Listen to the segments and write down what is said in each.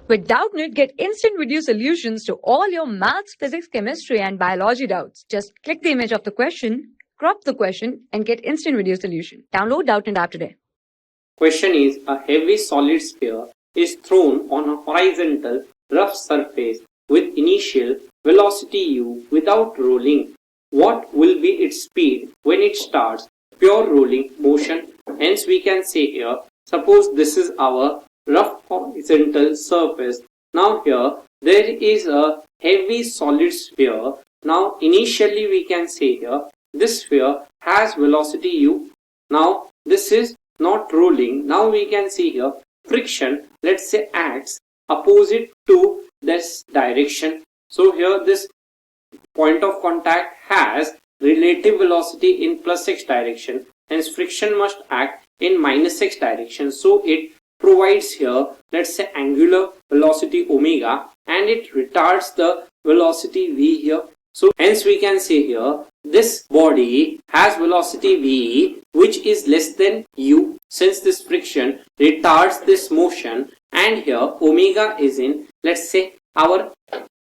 With Doubtnut, get instant video solutions to all your maths, physics, chemistry, and biology doubts. Just click the image of the question, crop the question, and get instant video solution. Download Doubtnut app today. Question is, a heavy solid sphere is thrown on a horizontal rough surface with initial velocity u without rolling. What will be its speed when it starts pure rolling motion? Hence we can say here, suppose this is our rough horizontal surface. Now here there is a heavy solid sphere. Now initially we can say here this sphere has velocity u. Now this is not rolling. Now we can see here friction, let's say, acts opposite to this direction. So here this point of contact has relative velocity in plus x direction, hence friction must act in minus x direction. So it provides here, let's say, angular velocity omega, and it retards the velocity v here. So hence we can say here this body has velocity v which is less than u, since this friction retards this motion, and here omega is in, let's say, our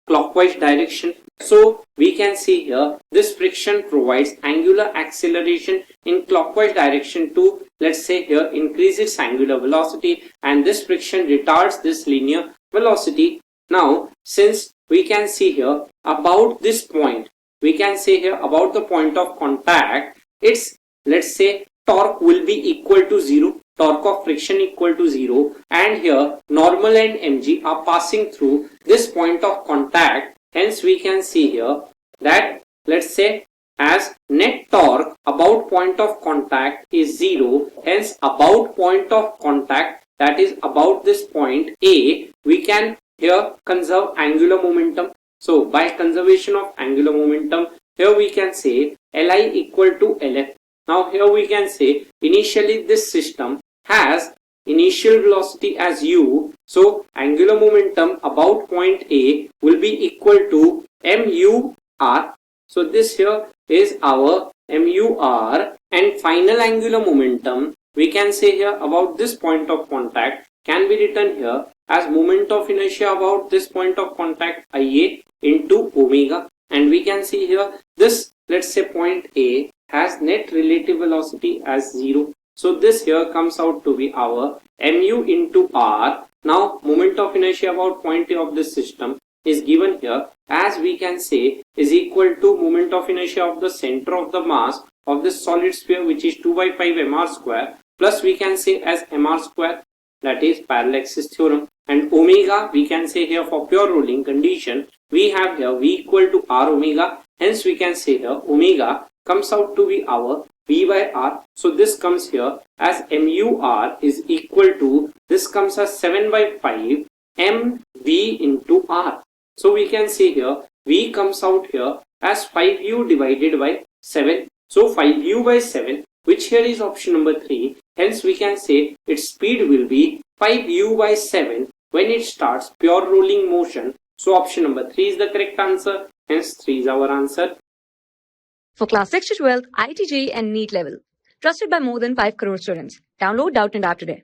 clockwise direction. So we can see here this friction provides angular acceleration in clockwise direction to, let's say, here increase its angular velocity, and this friction retards this linear velocity. Now since we can see here about this point, we can say here about the point of contact, its, let's say, torque will be equal to 0, torque of friction equal to 0, and here normal and mg are passing through this point of contact. Hence we can see here that, let's say, as net torque about point of contact is 0, hence about point of contact, that is about this point A, we can here conserve angular momentum. So by conservation of angular momentum, here we can say Li equal to Lf. Now here we can say initially this system has initial velocity as u, so angular momentum about point A will be equal to MUR. So this here is our MUR, and final angular momentum we can say here about this point of contact can be written here as moment of inertia about this point of contact Ia into omega, and we can see here this, let's say, point A has net relative velocity as 0. So this here comes out to be our mu into r. Now moment of inertia about point A of this system is given here as, we can say, is equal to moment of inertia of the center of the mass of this solid sphere, which is 2 by 5 mr square, plus we can say as mr square, that is parallaxis theorem, and omega we can say here for pure rolling condition we have here v equal to r omega. Hence we can say here omega comes out to be our v by r. So this comes here as MUR is equal to, this comes as 7 by 5 mv into r. So we can see here v comes out here as 5u divided by 7. So 5u by 7, which here is option number 3. Hence we can say its speed will be 5u by 7 when it starts pure rolling motion. So option number 3 is the correct answer. Hence 3 is our answer. For class 6 to 12, IIT JEE and NEET level. Trusted by more than 5 crore students. Download Doubtnut app today.